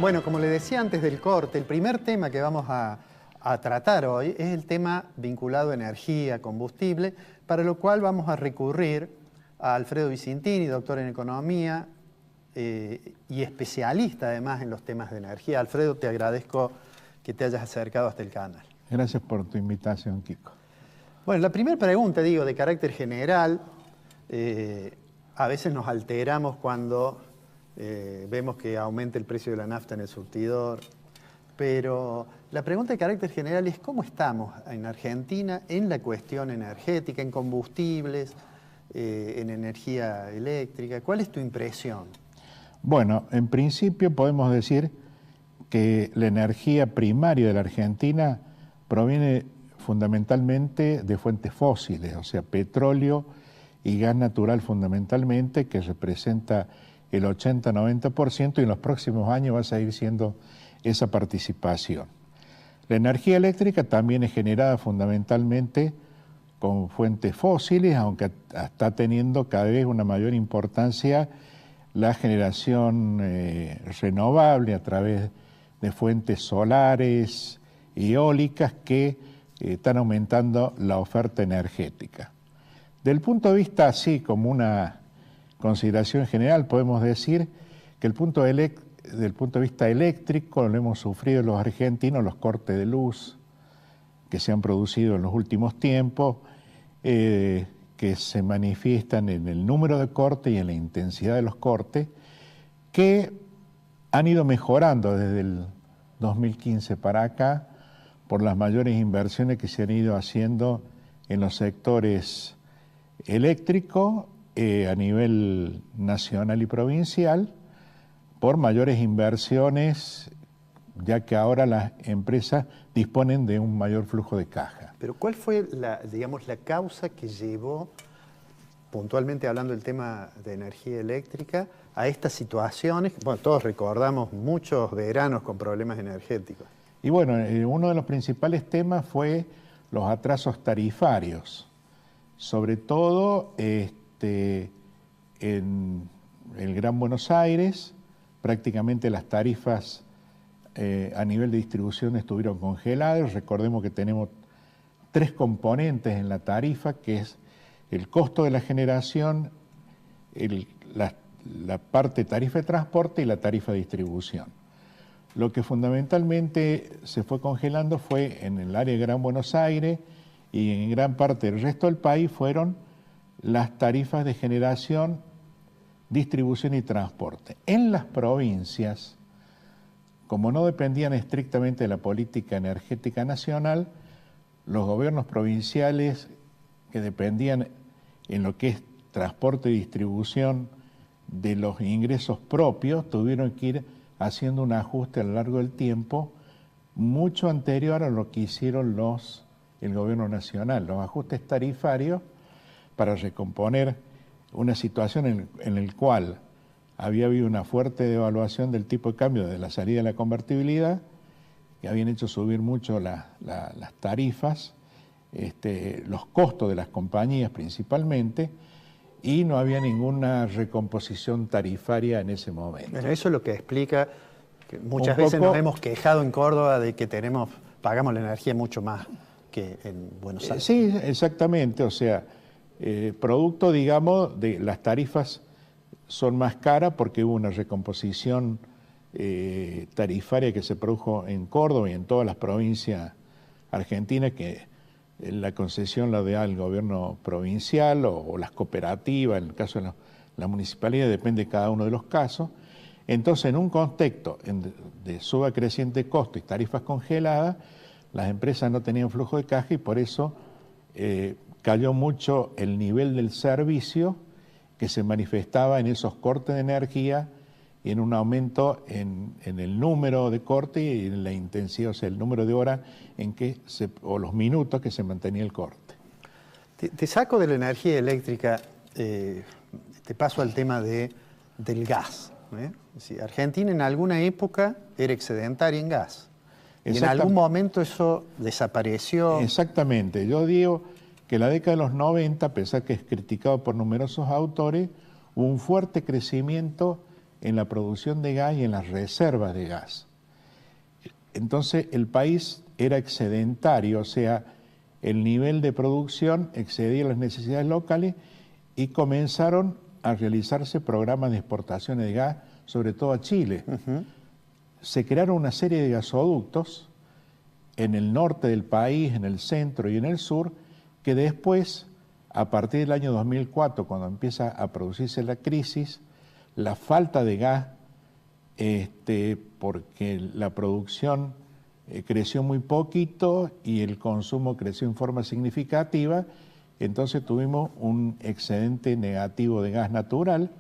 Bueno, como le decía antes del corte, el primer tema que vamos a tratar hoy es el tema vinculado a energía, combustible, para lo cual vamos a recurrir a Alfredo Vicentini, doctor en economía y especialista además en los temas de energía. Alfredo, te agradezco que te hayas acercado hasta el canal. Gracias por tu invitación, Kiko. Bueno, la primera pregunta, digo, de carácter general, a veces nos alteramos cuando vemos que aumenta el precio de la nafta en el surtidor, pero la pregunta de carácter general es ¿cómo estamos en Argentina en la cuestión energética, en combustibles, en energía eléctrica? ¿Cuál es tu impresión? Bueno, en principio podemos decir que la energía primaria de la Argentina proviene fundamentalmente de fuentes fósiles, o sea, petróleo y gas natural fundamentalmente, que representa el 80-90%, y en los próximos años va a seguir siendo esa participación. La energía eléctrica también es generada fundamentalmente con fuentes fósiles, aunque está teniendo cada vez una mayor importancia la generación renovable a través de fuentes solares y eólicas que están aumentando la oferta energética. Del punto de vista así como una consideración general, podemos decir que del punto de vista eléctrico lo hemos sufrido los argentinos, los cortes de luz que se han producido en los últimos tiempos, que se manifiestan en el número de cortes y en la intensidad de los cortes, que han ido mejorando desde el 2015 para acá por las mayores inversiones que se han ido haciendo en los sectores eléctricos a nivel nacional y provincial, por mayores inversiones, ya que ahora las empresas disponen de un mayor flujo de caja. Pero ¿cuál fue la causa que llevó, puntualmente hablando del tema de energía eléctrica, a estas situaciones? Bueno, todos recordamos muchos veranos con problemas energéticos. Y bueno, uno de los principales temas fue los atrasos tarifarios, sobre todo en el Gran Buenos Aires. Prácticamente las tarifas a nivel de distribución estuvieron congeladas. Recordemos que tenemos tres componentes en la tarifa, que es el costo de la generación, la parte tarifa de transporte y la tarifa de distribución. Lo que fundamentalmente se fue congelando fue en el área de Gran Buenos Aires, y en gran parte del resto del país fueron las tarifas de generación, distribución y transporte. En las provincias, como no dependían estrictamente de la política energética nacional, los gobiernos provinciales que dependían en lo que es transporte y distribución de los ingresos propios tuvieron que ir haciendo un ajuste a lo largo del tiempo mucho anterior a lo que hicieron el gobierno nacional, los ajustes tarifarios para recomponer una situación en la cual había habido una fuerte devaluación del tipo de cambio desde la salida de la convertibilidad, que habían hecho subir mucho las tarifas, los costos de las compañías principalmente, y no había ninguna recomposición tarifaria en ese momento. Bueno, eso es lo que explica que muchas veces nos hemos quejado en Córdoba de que pagamos la energía mucho más que en Buenos Aires. Sí, exactamente, o sea, producto, digamos, de las tarifas son más caras porque hubo una recomposición tarifaria que se produjo en Córdoba y en todas las provincias argentinas, que la concesión la da el gobierno provincial o las cooperativas, en el caso de la municipalidad, depende de cada uno de los casos. Entonces, en un contexto de suba creciente de costo y tarifas congeladas, las empresas no tenían flujo de caja y por eso cayó mucho el nivel del servicio, que se manifestaba en esos cortes de energía y en un aumento en el número de cortes y en la intensidad, o sea, el número de horas o los minutos que se mantenía el corte. Te saco de la energía eléctrica, te paso al tema del gas. Sí, Argentina en alguna época era excedentaria en gas. Y en algún momento eso desapareció. Exactamente. Yo digo que la década de los 90, a pesar que es criticado por numerosos autores, hubo un fuerte crecimiento en la producción de gas y en las reservas de gas. Entonces el país era excedentario, o sea, el nivel de producción excedía las necesidades locales y comenzaron a realizarse programas de exportaciones de gas, sobre todo a Chile. Se crearon una serie de gasoductos en el norte del país, en el centro y en el sur, que después, a partir del año 2004, cuando empieza a producirse la crisis, la falta de gas, porque la producción creció muy poquito y el consumo creció en forma significativa, entonces tuvimos un excedente negativo de gas natural.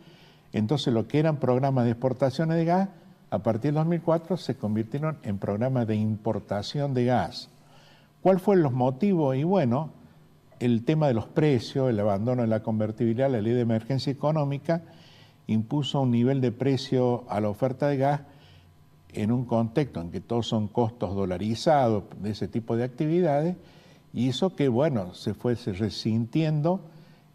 Entonces lo que eran programas de exportaciones de gas, a partir del 2004 se convirtieron en programas de importación de gas. ¿Cuáles fueron los motivos? Y bueno, el tema de los precios, el abandono de la convertibilidad, la ley de emergencia económica, impuso un nivel de precio a la oferta de gas en un contexto en que todos son costos dolarizados de ese tipo de actividades, y hizo que, bueno, se fuese resintiendo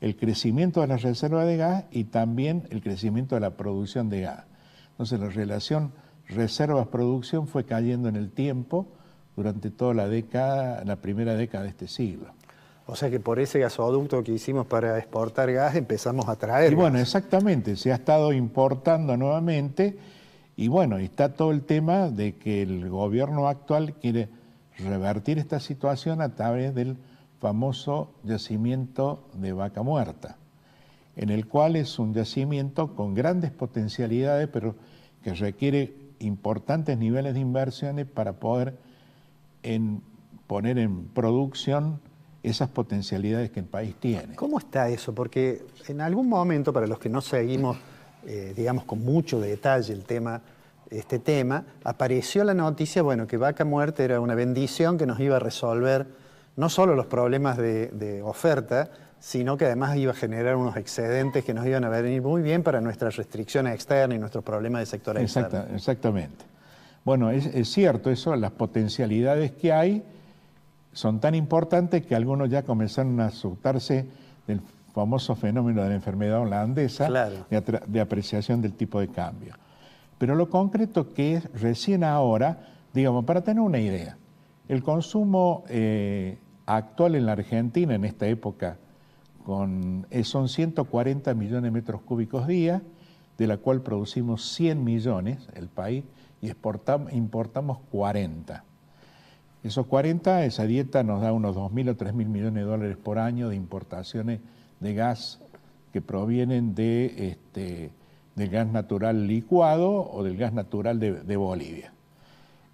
el crecimiento de la reserva de gas y también el crecimiento de la producción de gas. Entonces la relación reservas-producción fue cayendo en el tiempo durante toda la primera década de este siglo. O sea que por ese gasoducto que hicimos para exportar gas empezamos a traer Y bueno, gas. exactamente, se ha estado importando nuevamente y bueno, está todo el tema de que el gobierno actual quiere revertir esta situación a través del famoso yacimiento de Vaca Muerta, en el cual es un yacimiento con grandes potencialidades, pero que requiere importantes niveles de inversiones para poder poner en producción esas potencialidades que el país tiene. ¿Cómo está eso? Porque en algún momento, para los que no seguimos, digamos, con mucho detalle este tema, apareció la noticia, bueno, que Vaca Muerta era una bendición que nos iba a resolver no solo los problemas de oferta, sino que además iba a generar unos excedentes que nos iban a venir muy bien para nuestras restricciones externas y nuestros problemas de sector externo. Exactamente. Bueno, es cierto eso, las potencialidades que hay son tan importantes que algunos ya comenzaron a asustarse del famoso fenómeno de la enfermedad holandesa, claro, de apreciación del tipo de cambio. Pero lo concreto que es recién ahora, digamos, para tener una idea, el consumo actual en la Argentina en esta época son 140 millones de metros cúbicos día, de la cual producimos 100 millones el país y importamos 40. Esos 40, esa dieta nos da unos 2.000 o 3.000 millones de dólares por año de importaciones de gas que provienen del gas natural licuado o del gas natural de Bolivia.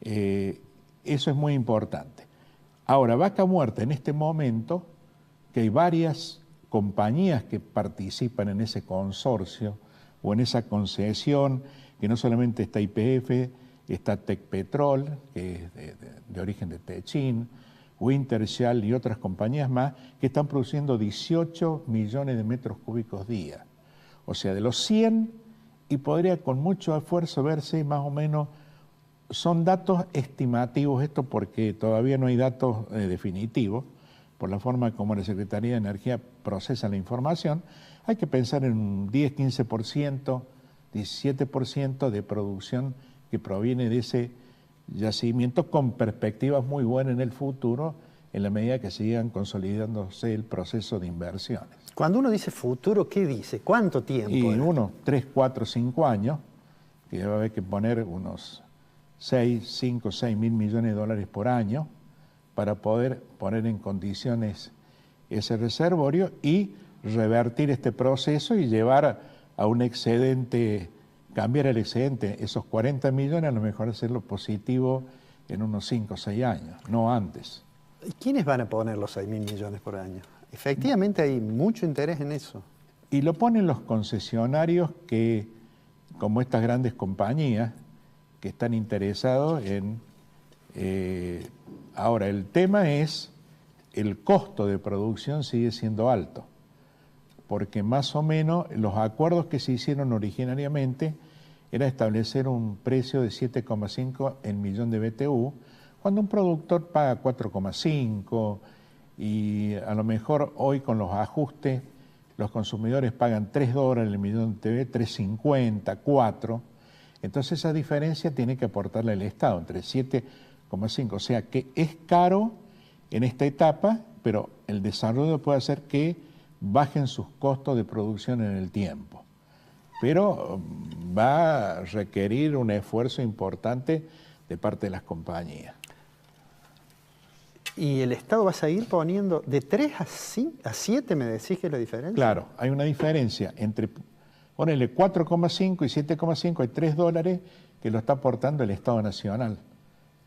Eso es muy importante. Ahora, Vaca Muerta en este momento, que hay varias compañías que participan en ese consorcio o en esa concesión, que no solamente está YPF, está Tecpetrol, que es de origen de Techín, Wintershall y otras compañías más, que están produciendo 18 millones de metros cúbicos día. O sea, de los 100, y podría con mucho esfuerzo verse más o menos, son datos estimativos esto porque todavía no hay datos definitivos, por la forma como la Secretaría de Energía procesa la información, hay que pensar en un 10, 15%, 17% de producción que proviene de ese yacimiento con perspectivas muy buenas en el futuro en la medida que sigan consolidándose el proceso de inversiones. Cuando uno dice futuro, ¿qué dice? ¿Cuánto tiempo? Y unos 3, 4, 5 años, que va a haber que poner unos 5, 6 mil millones de dólares por año para poder poner en condiciones ese reservorio y revertir este proceso y llevar a un excedente, cambiar el excedente, esos 40 millones, a lo mejor hacerlo positivo en unos 5 o 6 años, no antes. ¿Y quiénes van a poner los 6.000 millones por año? Efectivamente hay mucho interés en eso. Y lo ponen los concesionarios que, como estas grandes compañías, que están interesados en... ahora, el tema es, el costo de producción sigue siendo alto, porque más o menos los acuerdos que se hicieron originariamente era establecer un precio de 7,5 el millón de BTU, cuando un productor paga 4,5 y a lo mejor hoy con los ajustes los consumidores pagan $3 el millón de TV, 3.50, 4. Entonces esa diferencia tiene que aportarle el Estado, entre 7,5. O sea que es caro en esta etapa, pero el desarrollo puede hacer que bajen sus costos de producción en el tiempo. Pero va a requerir un esfuerzo importante de parte de las compañías. ¿Y el Estado va a seguir poniendo de 3 a 7, me decís que es la diferencia? Claro, hay una diferencia entre, ponele 4,5 y 7,5, hay $3 que lo está aportando el Estado Nacional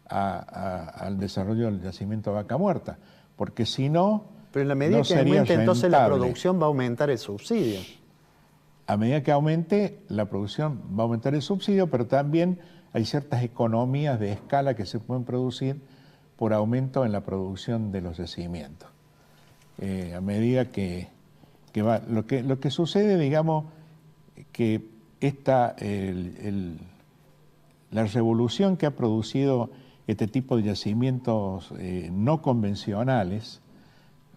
al desarrollo del yacimiento de Vaca Muerta, porque si no, pero en la medida no que aumente entonces la rentable. producción va a aumentar el subsidio. A medida que aumente la producción va a aumentar el subsidio, pero también hay ciertas economías de escala que se pueden producir por aumento en la producción de los yacimientos. A medida que va, lo que sucede, digamos, que la revolución que ha producido este tipo de yacimientos no convencionales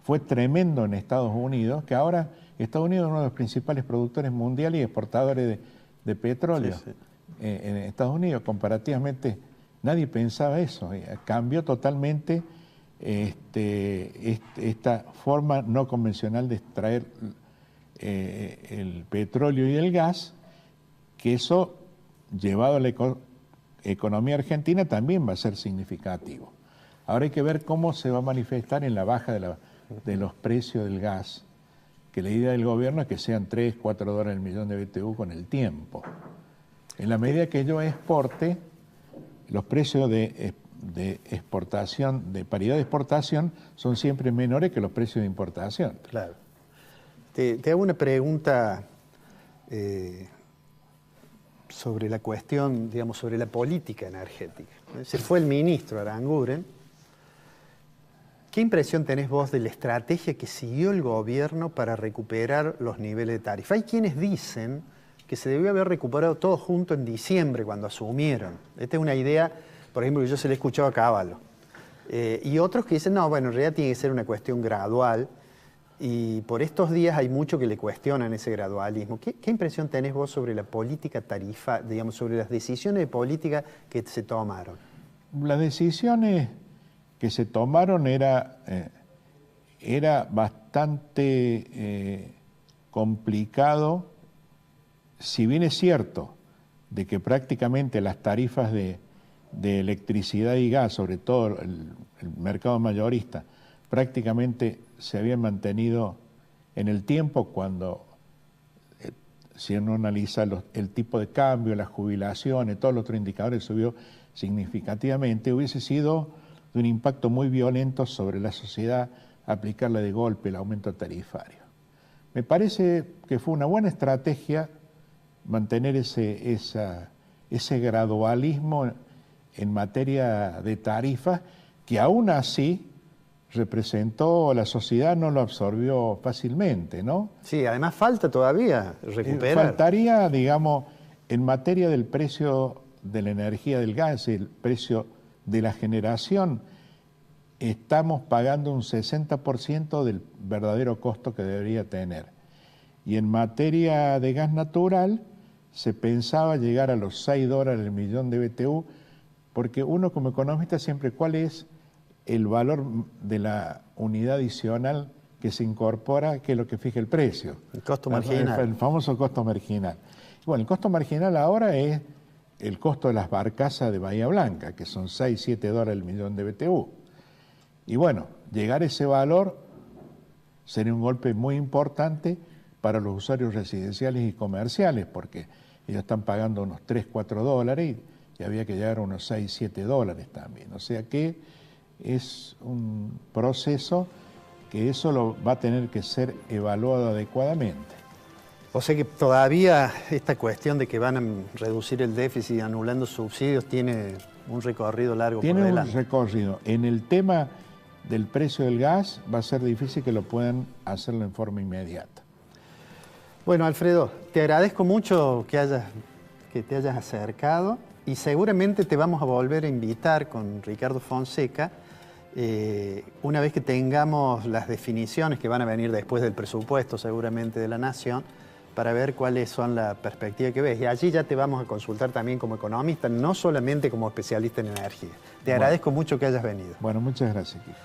fue tremendo en Estados Unidos, que ahora Estados Unidos es uno de los principales productores mundiales y exportadores de petróleo. Sí, sí. En Estados Unidos, comparativamente, nadie pensaba eso. Cambió totalmente esta forma no convencional de extraer el petróleo y el gas, que eso, llevado a la economía argentina, también va a ser significativo. Ahora hay que ver cómo se va a manifestar en la baja de los precios del gas, que la idea del gobierno es que sean $3, $4 el millón de BTU con el tiempo. En la medida que yo exporte, los precios de exportación, de paridad de exportación, son siempre menores que los precios de importación. Claro. Te hago una pregunta sobre la cuestión, digamos, sobre la política energética. Se fue el ministro Aranguren. ¿Qué impresión tenés vos de la estrategia que siguió el gobierno para recuperar los niveles de tarifa? Hay quienes dicen que se debió haber recuperado todo junto en diciembre, cuando asumieron. Esta es una idea, por ejemplo, que yo se la he escuchado a Cavallo. Y otros que dicen, no, bueno, en realidad tiene que ser una cuestión gradual, y por estos días hay mucho que le cuestionan ese gradualismo. ¿Qué impresión tenés vos sobre la política tarifa, digamos, sobre las decisiones de política que se tomaron? Las decisiones que se tomaron era bastante complicado, si bien es cierto de que prácticamente las tarifas de electricidad y gas, sobre todo el mercado mayorista, prácticamente se habían mantenido en el tiempo cuando, si uno analiza el tipo de cambio, las jubilaciones, todos los otros indicadores subió significativamente, hubiese sido de un impacto muy violento sobre la sociedad aplicarle de golpe el aumento tarifario. Me parece que fue una buena estrategia mantener ese gradualismo en materia de tarifas, que aún así representó, la sociedad no lo absorbió fácilmente, ¿no? Sí, además falta todavía recuperar. Faltaría, digamos, en materia del precio de la energía del gas, el precio de la generación, estamos pagando un 60% del verdadero costo que debería tener. Y en materia de gas natural, se pensaba llegar a los $6 el millón de BTU, porque uno como economista siempre, ¿cuál es el valor de la unidad adicional que se incorpora, que es lo que fija el precio? El costo marginal. El famoso costo marginal. Bueno, el costo marginal ahora es el costo de las barcazas de Bahía Blanca, que son $6, $7 el millón de BTU. Y bueno, llegar a ese valor sería un golpe muy importante para los usuarios residenciales y comerciales, porque ellos están pagando unos $3, $4 y había que llegar a unos $6, $7 también. O sea que es un proceso que eso va a tener que ser evaluado adecuadamente. O sea que todavía esta cuestión de que van a reducir el déficit anulando subsidios tiene un recorrido largo por delante. Tiene un recorrido. En el tema del precio del gas va a ser difícil que lo puedan hacerlo en forma inmediata. Bueno, Alfredo, te agradezco mucho que te hayas acercado y seguramente te vamos a volver a invitar con Ricardo Fonseca una vez que tengamos las definiciones que van a venir después del presupuesto seguramente de la Nación, para ver cuáles son las perspectivas que ves. Y allí ya te vamos a consultar también como economista, no solamente como especialista en energía. Te agradezco mucho que hayas venido. Bueno, muchas gracias, Kiko.